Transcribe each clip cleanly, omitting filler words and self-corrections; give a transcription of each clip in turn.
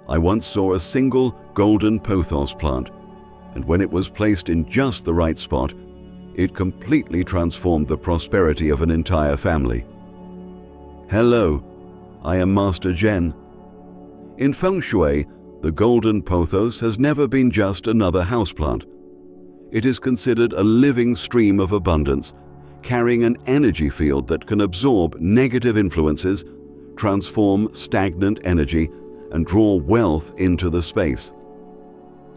I once saw a single golden pothos plant, and when it was placed in just the right spot, it completely transformed the prosperity of an entire family. Hello, I am Master Zhen. In Feng Shui, the golden pothos has never been just another houseplant. It is considered a living stream of abundance, carrying an energy field that can absorb negative influences, transform stagnant energy, and draw wealth into the space.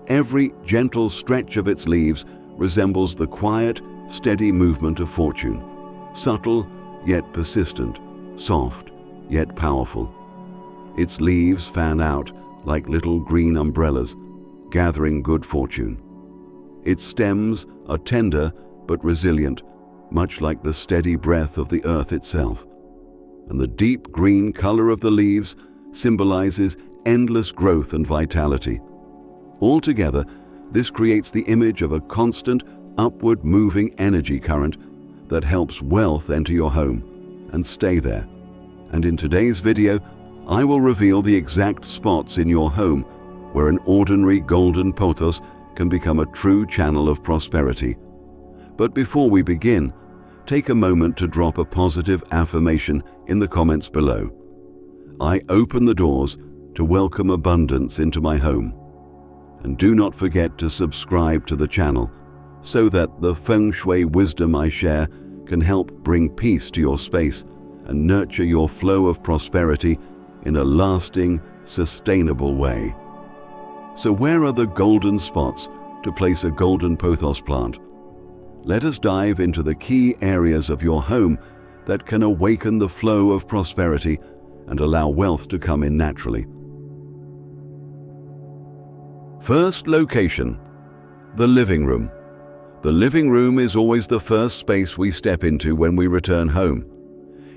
Every gentle stretch of its leaves resembles the quiet, steady movement of fortune, subtle yet persistent, soft yet powerful. Its leaves fan out like little green umbrellas, gathering good fortune. Its stems are tender but resilient, much like the steady breath of the earth itself. And the deep green color of the leaves symbolizes endless growth and vitality. Altogether, this creates the image of a constant, upward moving energy current that helps wealth enter your home and stay there. And in today's video, I will reveal the exact spots in your home where an ordinary golden pothos can become a true channel of prosperity. But before we begin, take a moment to drop a positive affirmation in the comments below. I open the doors to welcome abundance into my home. And do not forget to subscribe to the channel so that the Feng Shui wisdom I share can help bring peace to your space and nurture your flow of prosperity in a lasting, sustainable way. So where are the golden spots to place a golden pothos plant? Let us dive into the key areas of your home that can awaken the flow of prosperity and allow wealth to come in naturally. First location, the living room. The living room is always the first space we step into when we return home.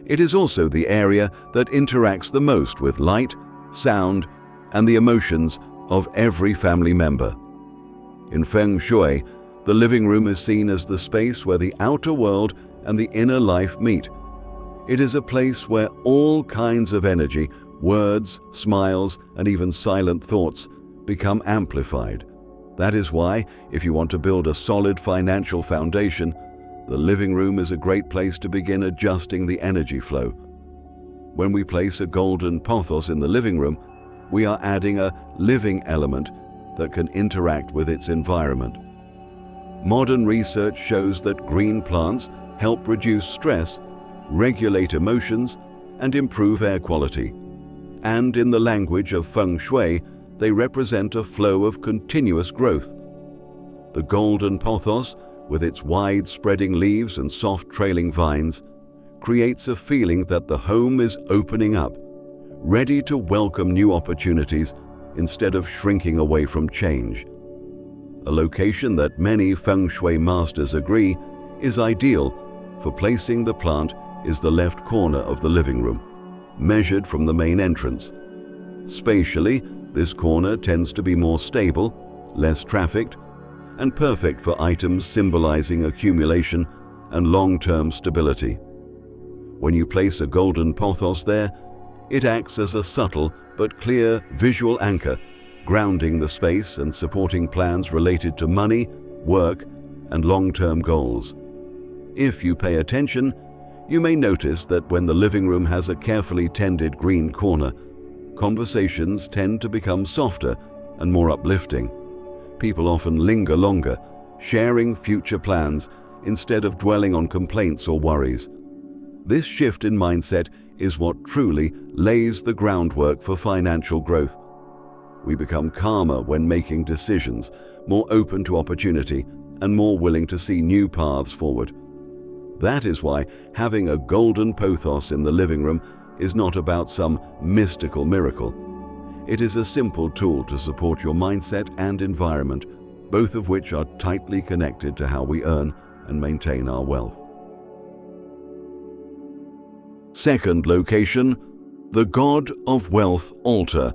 It is also the area that interacts the most with light, sound, and the emotions of every family member. In Feng Shui, the living room is seen as the space where the outer world and the inner life meet. It is a place where all kinds of energy, words, smiles, and even silent thoughts become amplified. That is why, if you want to build a solid financial foundation, the living room is a great place to begin adjusting the energy flow. When we place a golden pothos in the living room, we are adding a living element that can interact with its environment. Modern research shows that green plants help reduce stress, regulate emotions, and improve air quality. And in the language of Feng Shui, they represent a flow of continuous growth. The golden pothos, with its wide-spreading leaves and soft trailing vines, creates a feeling that the home is opening up, ready to welcome new opportunities instead of shrinking away from change. A location that many Feng Shui masters agree is ideal for placing the plant is the left corner of the living room, measured from the main entrance. Spatially, this corner tends to be more stable, less trafficked, and perfect for items symbolizing accumulation and long-term stability. When you place a golden pothos there, it acts as a subtle but clear visual anchor, grounding the space and supporting plans related to money, work, and long-term goals. If you pay attention, you may notice that when the living room has a carefully tended green corner, conversations tend to become softer and more uplifting. People often linger longer, sharing future plans instead of dwelling on complaints or worries. This shift in mindset is what truly lays the groundwork for financial growth. We become calmer when making decisions, more open to opportunity, and more willing to see new paths forward. That is why having a golden pothos in the living room is not about some mystical miracle. It is a simple tool to support your mindset and environment, both of which are tightly connected to how we earn and maintain our wealth. Second location, the God of Wealth altar.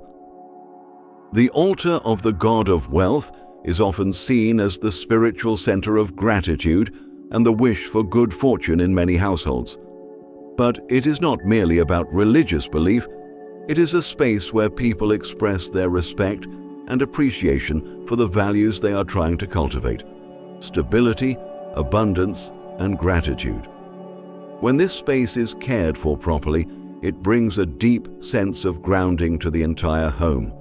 The altar of the God of Wealth is often seen as the spiritual center of gratitude and the wish for good fortune in many households. But it is not merely about religious belief, It is a space where people express their respect and appreciation for the values they are trying to cultivate: stability, abundance, and gratitude. When this space is cared for properly, it brings a deep sense of grounding to the entire home,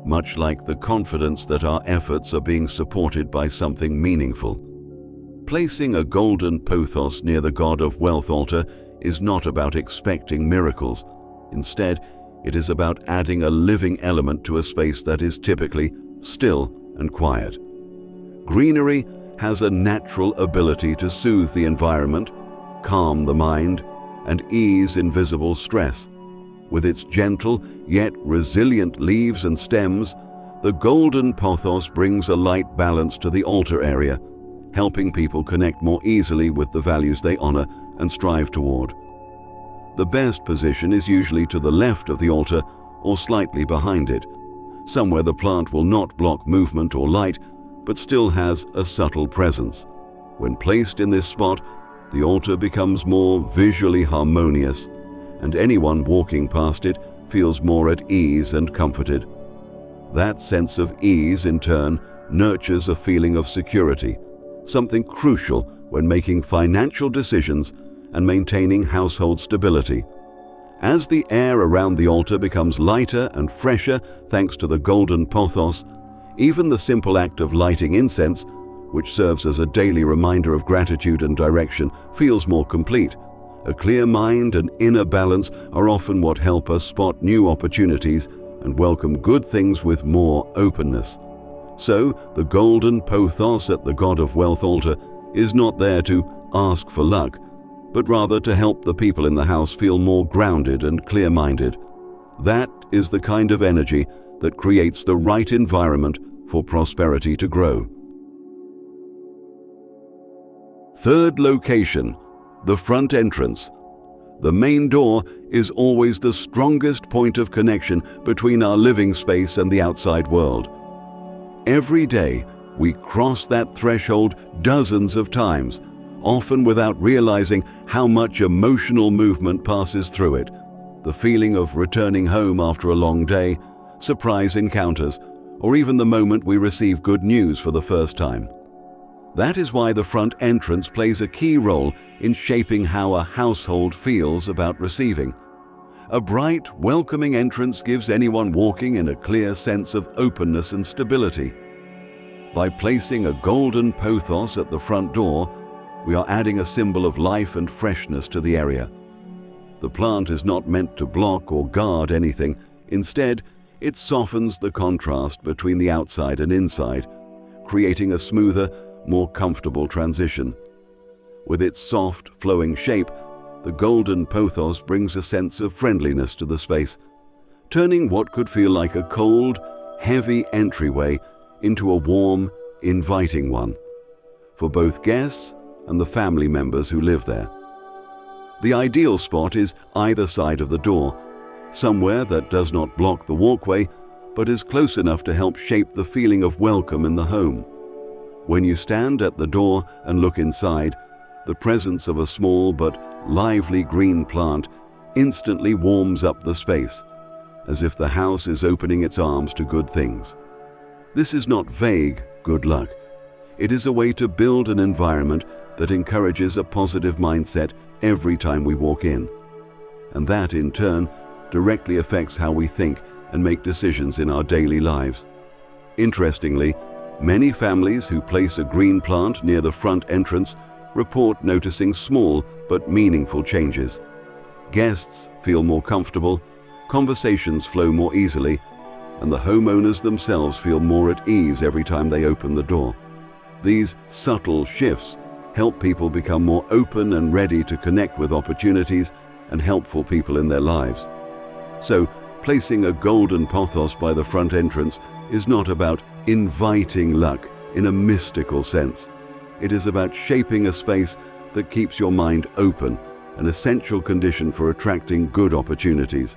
much like the confidence that our efforts are being supported by something meaningful. Placing a golden pothos near the God of Wealth altar is not about expecting miracles. Instead, it is about adding a living element to a space that is typically still and quiet. Greenery has a natural ability to soothe the environment, calm the mind, and ease invisible stress. With its gentle yet resilient leaves and stems, the golden pothos brings a light balance to the altar area, helping people connect more easily with the values they honor and strive toward. The best position is usually to the left of the altar or slightly behind it, somewhere the plant will not block movement or light, but still has a subtle presence. When placed in this spot, the altar becomes more visually harmonious, and anyone walking past it feels more at ease and comforted. That sense of ease, in turn, nurtures a feeling of security, something crucial when making financial decisions and maintaining household stability. As the air around the altar becomes lighter and fresher thanks to the golden pothos, even the simple act of lighting incense, which serves as a daily reminder of gratitude and direction, feels more complete. A clear mind and inner balance are often what help us spot new opportunities and welcome good things with more openness. So, the golden pothos at the God of Wealth altar is not there to ask for luck, but rather to help the people in the house feel more grounded and clear-minded. That is the kind of energy that creates the right environment for prosperity to grow. Third location, the front entrance. The main door is always the strongest point of connection between our living space and the outside world. Every day, we cross that threshold dozens of times, often without realizing how much emotional movement passes through it. The feeling of returning home after a long day, surprise encounters, or even the moment we receive good news for the first time. That is why the front entrance plays a key role in shaping how a household feels about receiving. A bright, welcoming entrance gives anyone walking in a clear sense of openness and stability. By placing a golden pothos at the front door, we are adding a symbol of life and freshness to the area. The plant is not meant to block or guard anything. Instead, it softens the contrast between the outside and inside, creating a smoother, more comfortable transition. With its soft, flowing shape, the golden pothos brings a sense of friendliness to the space, turning what could feel like a cold, heavy entryway into a warm, inviting one for both guests and the family members who live there. The ideal spot is either side of the door, somewhere that does not block the walkway, but is close enough to help shape the feeling of welcome in the home. When you stand at the door and look inside, the presence of a small but lively green plant instantly warms up the space, as if the house is opening its arms to good things. This is not vague good luck. It is a way to build an environment that encourages a positive mindset every time we walk in. And that, in turn, directly affects how we think and make decisions in our daily lives. Interestingly, many families who place a green plant near the front entrance report noticing small but meaningful changes. Guests feel more comfortable, conversations flow more easily, and the homeowners themselves feel more at ease every time they open the door. These subtle shifts help people become more open and ready to connect with opportunities and helpful people in their lives. So, placing a golden pothos by the front entrance is not about inviting luck in a mystical sense. It is about shaping a space that keeps your mind open, an essential condition for attracting good opportunities.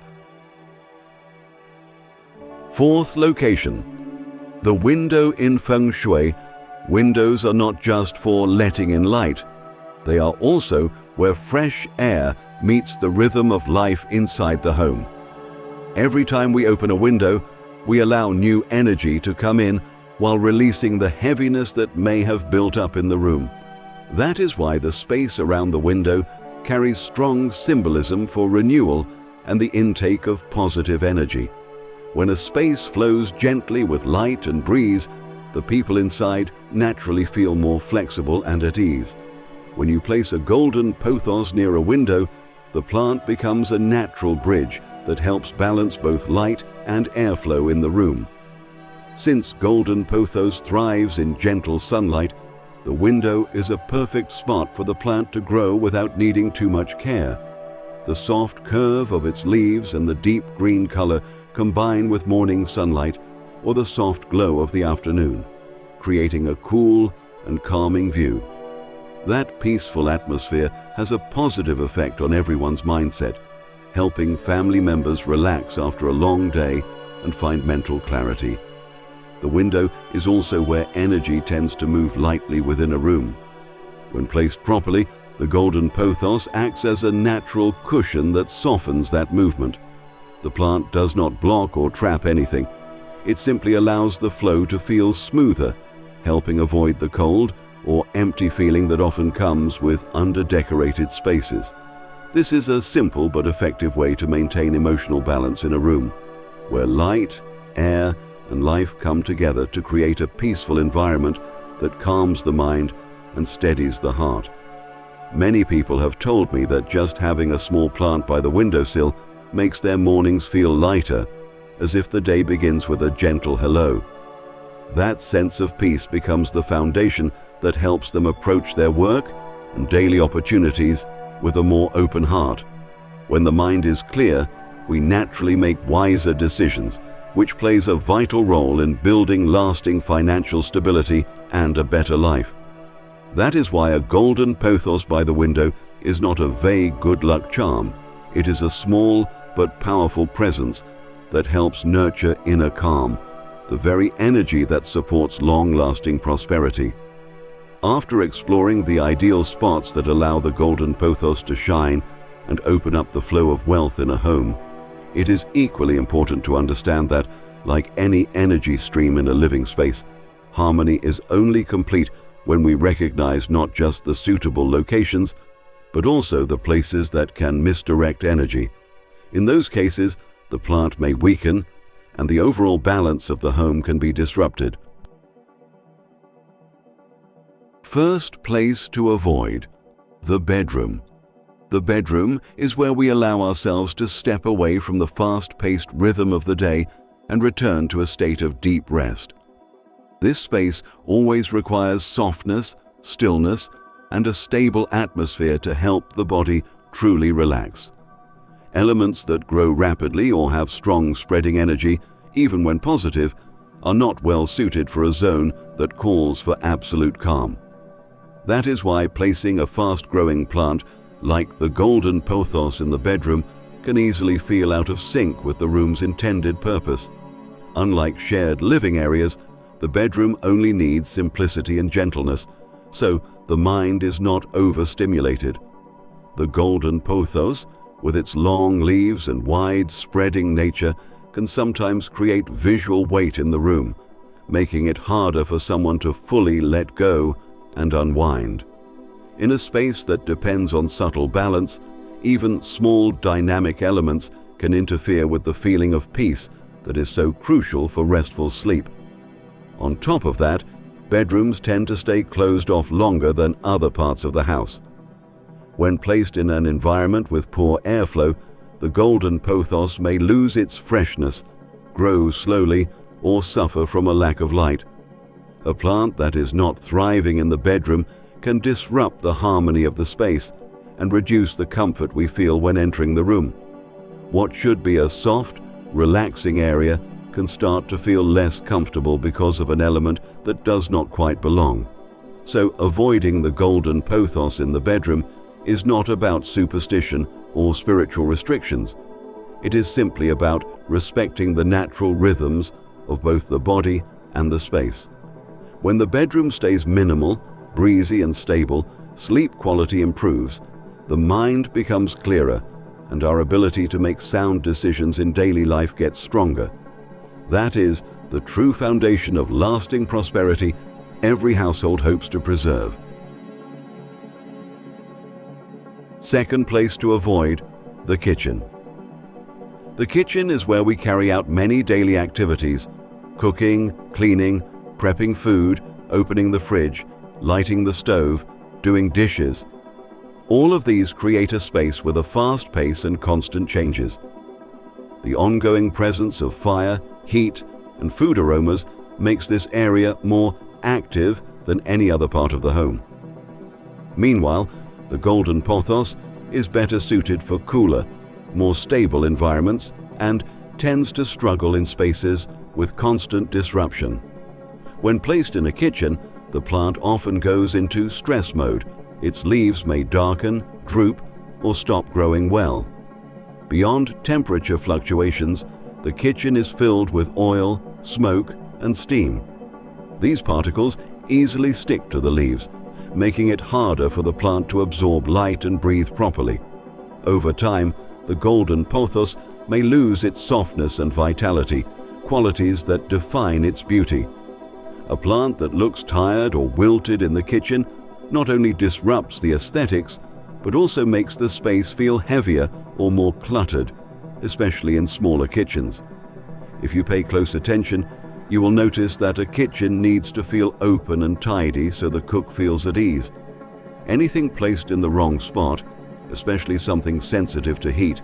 Fourth location, the window in Feng Shui. Windows are not just for letting in light. They are also where fresh air meets the rhythm of life inside the home. Every time we open a window, we allow new energy to come in while releasing the heaviness that may have built up in the room. That is why the space around the window carries strong symbolism for renewal and the intake of positive energy. When a space flows gently with light and breeze, the people inside naturally feel more flexible and at ease. When you place a golden pothos near a window, the plant becomes a natural bridge that helps balance both light and airflow in the room. Since golden pothos thrives in gentle sunlight, the window is a perfect spot for the plant to grow without needing too much care. The soft curve of its leaves and the deep green color combine with morning sunlight or the soft glow of the afternoon, creating a cool and calming view. That peaceful atmosphere has a positive effect on everyone's mindset, helping family members relax after a long day and find mental clarity. The window is also where energy tends to move lightly within a room. When placed properly, the golden pothos acts as a natural cushion that softens that movement. The plant does not block or trap anything. It simply allows the flow to feel smoother, helping avoid the cold or empty feeling that often comes with under-decorated spaces. This is a simple but effective way to maintain emotional balance in a room, where light, air, and life come together to create a peaceful environment that calms the mind and steadies the heart. Many people have told me that just having a small plant by the windowsill makes their mornings feel lighter, as if the day begins with a gentle hello. That sense of peace becomes the foundation that helps them approach their work and daily opportunities with a more open heart. When the mind is clear, we naturally make wiser decisions, which plays a vital role in building lasting financial stability and a better life. That is why a golden pothos by the window is not a vague good luck charm. It is a small but powerful presence that helps nurture inner calm, the very energy that supports long-lasting prosperity. After exploring the ideal spots that allow the golden pothos to shine and open up the flow of wealth in a home, it is equally important to understand that, like any energy stream in a living space, harmony is only complete when we recognize not just the suitable locations, but also the places that can misdirect energy. In those cases, the plant may weaken and the overall balance of the home can be disrupted. First place to avoid: the bedroom. The bedroom is where we allow ourselves to step away from the fast-paced rhythm of the day and return to a state of deep rest. This space always requires softness, stillness, and a stable atmosphere to help the body truly relax. Elements that grow rapidly or have strong spreading energy, even when positive, are not well suited for a zone that calls for absolute calm. That is why placing a fast-growing plant like the golden pothos in the bedroom can easily feel out of sync with the room's intended purpose. Unlike shared living areas, the bedroom only needs simplicity and gentleness, so the mind is not overstimulated. The golden pothos, with its long leaves and wide spreading nature, can sometimes create visual weight in the room, making it harder for someone to fully let go and unwind. In a space that depends on subtle balance, even small dynamic elements can interfere with the feeling of peace that is so crucial for restful sleep. On top of that, bedrooms tend to stay closed off longer than other parts of the house. When placed in an environment with poor airflow, the golden pothos may lose its freshness, grow slowly, or suffer from a lack of light. A plant that is not thriving in the bedroom can disrupt the harmony of the space and reduce the comfort we feel when entering the room. What should be a soft, relaxing area can start to feel less comfortable because of an element that does not quite belong. So avoiding the golden pothos in the bedroom is not about superstition or spiritual restrictions. It is simply about respecting the natural rhythms of both the body and the space. When the bedroom stays minimal, breezy and stable, sleep quality improves, the mind becomes clearer, and our ability to make sound decisions in daily life gets stronger. That is the true foundation of lasting prosperity every household hopes to preserve. Second place to avoid, the kitchen. The kitchen is where we carry out many daily activities: cooking, cleaning, prepping food, opening the fridge, lighting the stove, doing dishes. All of these create a space with a fast pace and constant changes. The ongoing presence of fire, heat, and food aromas makes this area more active than any other part of the home. Meanwhile, the golden pothos is better suited for cooler, more stable environments and tends to struggle in spaces with constant disruption. When placed in a kitchen, the plant often goes into stress mode. Its leaves may darken, droop, or stop growing well. Beyond temperature fluctuations, the kitchen is filled with oil, smoke, and steam. These particles easily stick to the leaves, making it harder for the plant to absorb light and breathe properly. Over time, the golden pothos may lose its softness and vitality, qualities that define its beauty. A plant that looks tired or wilted in the kitchen not only disrupts the aesthetics, but also makes the space feel heavier or more cluttered, especially in smaller kitchens. If you pay close attention, you will notice that a kitchen needs to feel open and tidy so the cook feels at ease. Anything placed in the wrong spot, especially something sensitive to heat,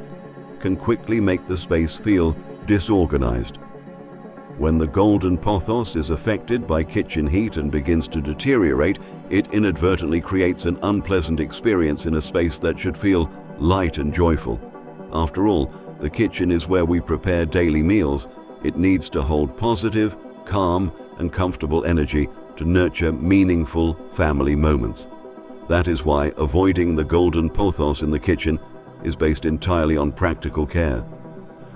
can quickly make the space feel disorganized. When the golden pothos is affected by kitchen heat and begins to deteriorate, it inadvertently creates an unpleasant experience in a space that should feel light and joyful. After all, the kitchen is where we prepare daily meals. It needs to hold positive, calm, and comfortable energy to nurture meaningful family moments. That is why avoiding the golden pothos in the kitchen is based entirely on practical care.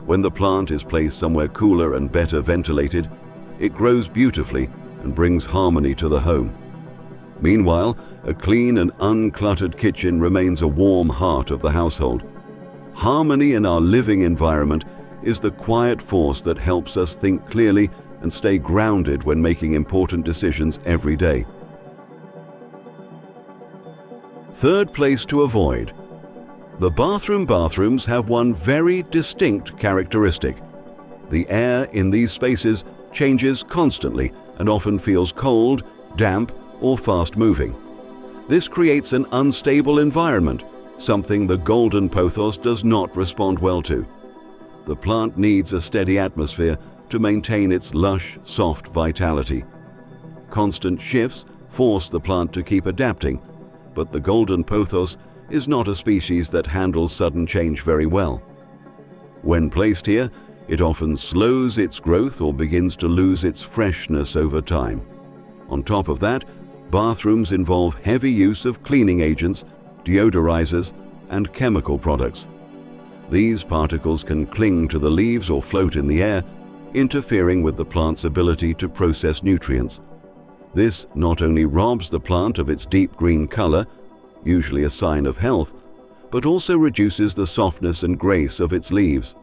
When the plant is placed somewhere cooler and better ventilated, it grows beautifully and brings harmony to the home. Meanwhile, a clean and uncluttered kitchen remains a warm heart of the household. Harmony in our living environment is the quiet force that helps us think clearly and stay grounded when making important decisions every day. Third place to avoid. The bathrooms have one very distinct characteristic. The air in these spaces changes constantly and often feels cold, damp, or fast-moving. This creates an unstable environment, something the golden pothos does not respond well to. The plant needs a steady atmosphere to maintain its lush, soft vitality. Constant shifts force the plant to keep adapting, but the golden pothos is not a species that handles sudden change very well. When placed here, it often slows its growth or begins to lose its freshness over time. On top of that, bathrooms involve heavy use of cleaning agents, deodorizers, and chemical products. These particles can cling to the leaves or float in the air, interfering with the plant's ability to process nutrients. This not only robs the plant of its deep green color, usually a sign of health, but also reduces the softness and grace of its leaves.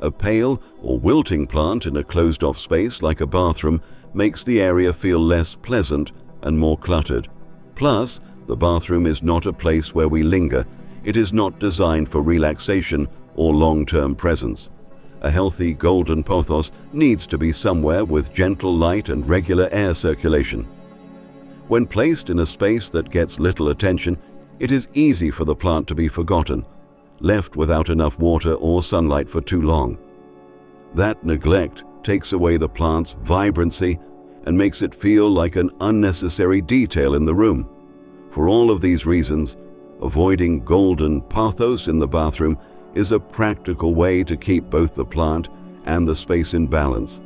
A pale or wilting plant in a closed-off space like a bathroom makes the area feel less pleasant and more cluttered. Plus, the bathroom is not a place where we linger. It is not designed for relaxation or long-term presence. A healthy golden pothos needs to be somewhere with gentle light and regular air circulation. When placed in a space that gets little attention, it is easy for the plant to be forgotten, left without enough water or sunlight for too long. That neglect takes away the plant's vibrancy and makes it feel like an unnecessary detail in the room. For all of these reasons, avoiding golden pothos in the bathroom is a practical way to keep both the plant and the space in balance.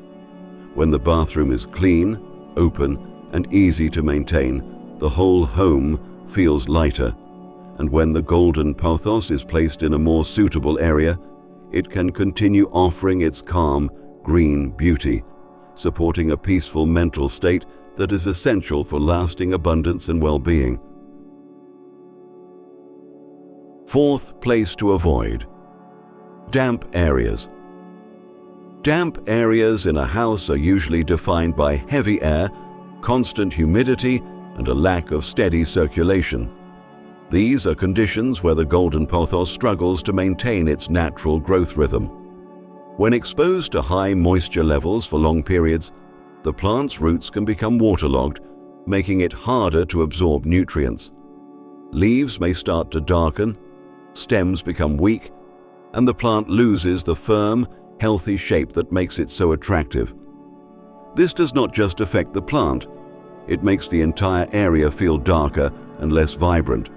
When the bathroom is clean, open, and easy to maintain, the whole home feels lighter. And when the golden pothos is placed in a more suitable area, it can continue offering its calm, green beauty, supporting a peaceful mental state that is essential for lasting abundance and well-being. Fourth place to avoid: damp areas. Damp areas in a house are usually defined by heavy air, constant humidity, and a lack of steady circulation. These are conditions where the golden pothos struggles to maintain its natural growth rhythm. When exposed to high moisture levels for long periods, the plant's roots can become waterlogged, making it harder to absorb nutrients. Leaves may start to darken, stems become weak, and the plant loses the firm, healthy shape that makes it so attractive. This does not just affect the plant, it makes the entire area feel darker and less vibrant.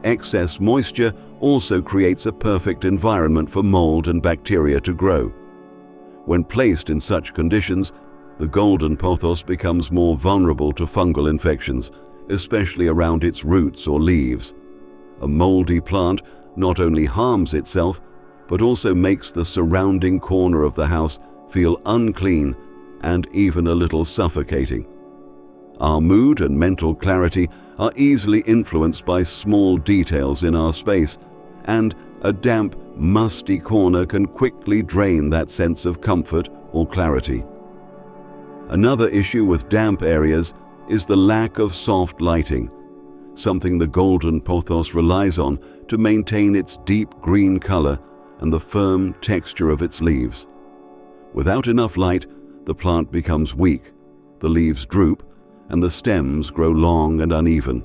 Excess moisture also creates a perfect environment for mold and bacteria to grow. When placed in such conditions, the golden pothos becomes more vulnerable to fungal infections, especially around its roots or leaves. A moldy plant not only harms itself, but also makes the surrounding corner of the house feel unclean and even a little suffocating. Our mood and mental clarity are easily influenced by small details in our space, and a damp, musty corner can quickly drain that sense of comfort or clarity. Another issue with damp areas is the lack of soft lighting, something the golden pothos relies on to maintain its deep green color and the firm texture of its leaves. Without enough light, the plant becomes weak, the leaves droop, and the stems grow long and uneven.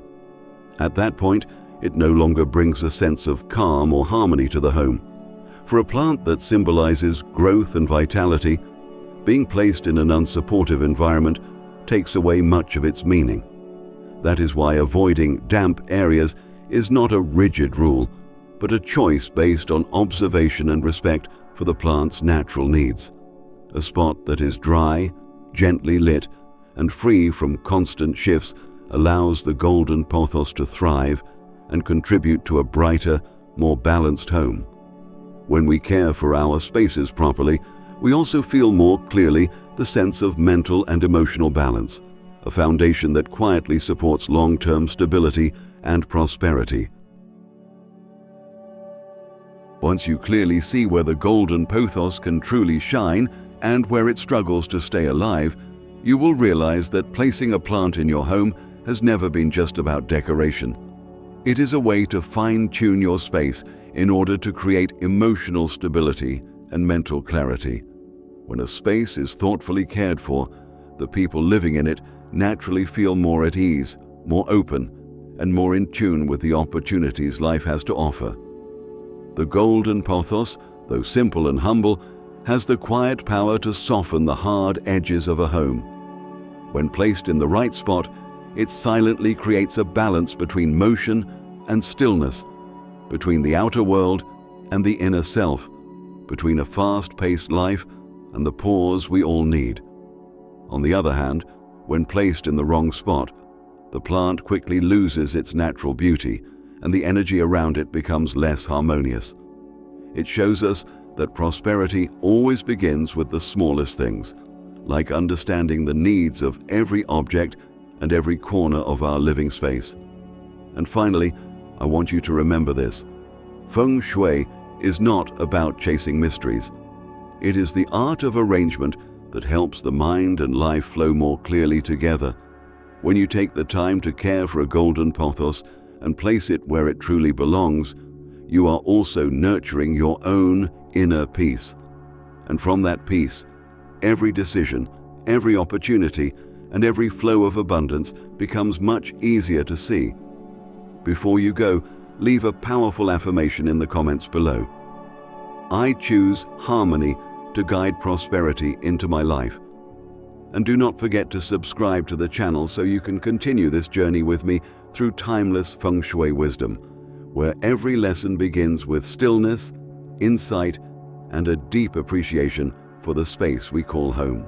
At that point, it no longer brings a sense of calm or harmony to the home. For a plant that symbolizes growth and vitality, being placed in an unsupportive environment takes away much of its meaning. That is why avoiding damp areas is not a rigid rule, but a choice based on observation and respect for the plant's natural needs. A spot that is dry, gently lit, and free from constant shifts allows the golden pothos to thrive and contribute to a brighter, more balanced home. When we care for our spaces properly, we also feel more clearly the sense of mental and emotional balance, a foundation that quietly supports long-term stability and prosperity. Once you clearly see where the golden pothos can truly shine and where it struggles to stay alive, you will realize that placing a plant in your home has never been just about decoration. It is a way to fine-tune your space in order to create emotional stability and mental clarity. When a space is thoughtfully cared for, the people living in it naturally feel more at ease, more open, and more in tune with the opportunities life has to offer. The golden pothos, though simple and humble, has the quiet power to soften the hard edges of a home. When placed in the right spot, it silently creates a balance between motion and stillness, between the outer world and the inner self, between a fast-paced life and the pause we all need. On the other hand, when placed in the wrong spot, the plant quickly loses its natural beauty and the energy around it becomes less harmonious. It shows us that prosperity always begins with the smallest things, like understanding the needs of every object and every corner of our living space. And finally, I want you to remember this: Feng Shui is not about chasing mysteries. It is the art of arrangement that helps the mind and life flow more clearly together. When you take the time to care for a golden pothos and place it where it truly belongs, you are also nurturing your own inner peace. And from that peace, every decision, every opportunity, and every flow of abundance becomes much easier to see. Before you go, leave a powerful affirmation in the comments below. I choose harmony to guide prosperity into my life. And do not forget to subscribe to the channel so you can continue this journey with me through timeless Feng Shui wisdom, where every lesson begins with stillness, insight, and a deep appreciation for the space we call home.